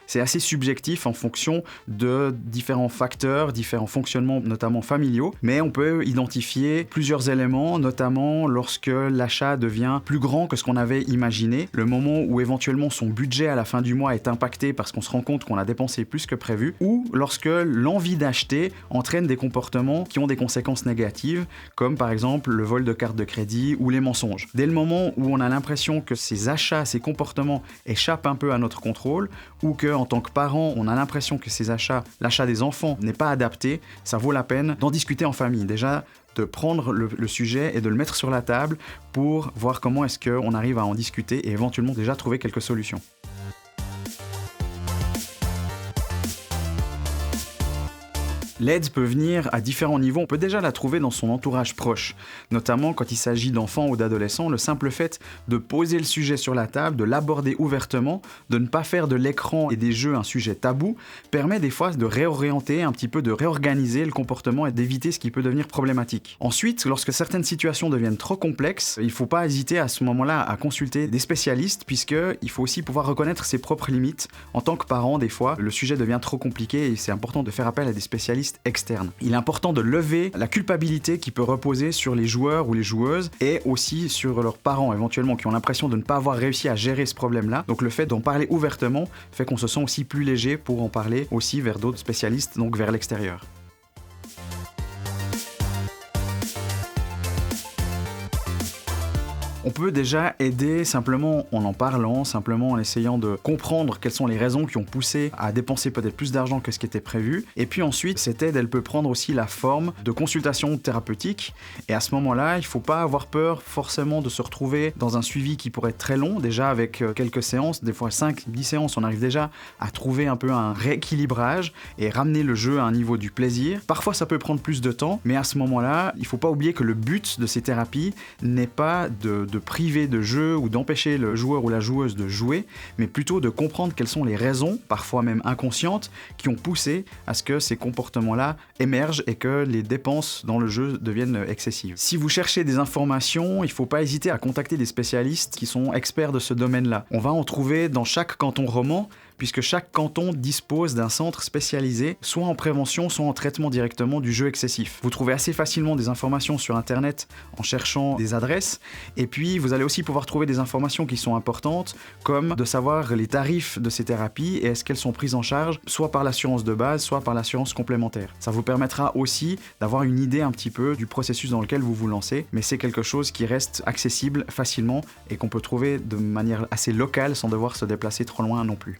C'est assez subjectif en fonction de différents facteurs, différents fonctionnements, notamment familiaux, mais on peut identifier plusieurs éléments, notamment lorsque l'achat devient plus grand que ce qu'on avait imaginé, le moment où éventuellement son budget à la fin du mois est impacté parce qu'on se rend compte qu'on a dépensé plus que prévu, ou lorsque l'envie d'acheter entraîne des comportements qui ont des conséquences négatives, comme par exemple le vol de carte de crédit ou les mensonges. Dès le moment où on a l'impression que ces achats, ces comportements échappent un peu à notre contrôle, ou que en tant que parent, on a l'impression que ces achats, l'achat des enfants n'est pas adapté, ça vaut la peine d'en discuter en famille. Déjà, de prendre le sujet et de le mettre sur la table pour voir comment est-ce qu'on arrive à en discuter et éventuellement déjà trouver quelques solutions. L'aide peut venir à différents niveaux, on peut déjà la trouver dans son entourage proche, notamment quand il s'agit d'enfants ou d'adolescents. Le simple fait de poser le sujet sur la table, de l'aborder ouvertement, de ne pas faire de l'écran et des jeux un sujet tabou, permet des fois de réorienter un petit peu, de réorganiser le comportement et d'éviter ce qui peut devenir problématique. Ensuite, lorsque certaines situations deviennent trop complexes, il ne faut pas hésiter à ce moment-là à consulter des spécialistes, puisqu'il faut aussi pouvoir reconnaître ses propres limites. En tant que parent, des fois, le sujet devient trop compliqué et c'est important de faire appel à des spécialistes externes. Il est important de lever la culpabilité qui peut reposer sur les joueurs ou les joueuses et aussi sur leurs parents éventuellement qui ont l'impression de ne pas avoir réussi à gérer ce problème-là. Donc le fait d'en parler ouvertement fait qu'on se sent aussi plus léger pour en parler aussi vers d'autres spécialistes, donc vers l'extérieur. On peut déjà aider simplement en parlant, simplement en essayant de comprendre quelles sont les raisons qui ont poussé à dépenser peut-être plus d'argent que ce qui était prévu. Et puis ensuite, cette aide, elle peut prendre aussi la forme de consultation thérapeutique. Et à ce moment-là, il ne faut pas avoir peur forcément de se retrouver dans un suivi qui pourrait être très long. Déjà avec quelques séances, des fois 5-10 séances, on arrive déjà à trouver un peu un rééquilibrage et ramener le jeu à un niveau du plaisir. Parfois, ça peut prendre plus de temps, mais à ce moment-là, il ne faut pas oublier que le but de ces thérapies n'est pas de priver de jeu ou d'empêcher le joueur ou la joueuse de jouer, mais plutôt de comprendre quelles sont les raisons, parfois même inconscientes, qui ont poussé à ce que ces comportements-là émergent et que les dépenses dans le jeu deviennent excessives. Si vous cherchez des informations, il ne faut pas hésiter à contacter des spécialistes qui sont experts de ce domaine-là. On va en trouver dans chaque canton roman, puisque chaque canton dispose d'un centre spécialisé, soit en prévention, soit en traitement directement du jeu excessif. Vous trouvez assez facilement des informations sur Internet en cherchant des adresses, et puis vous allez aussi pouvoir trouver des informations qui sont importantes, comme de savoir les tarifs de ces thérapies et est-ce qu'elles sont prises en charge, soit par l'assurance de base, soit par l'assurance complémentaire. Ça vous permettra aussi d'avoir une idée un petit peu du processus dans lequel vous vous lancez, mais c'est quelque chose qui reste accessible facilement et qu'on peut trouver de manière assez locale sans devoir se déplacer trop loin non plus.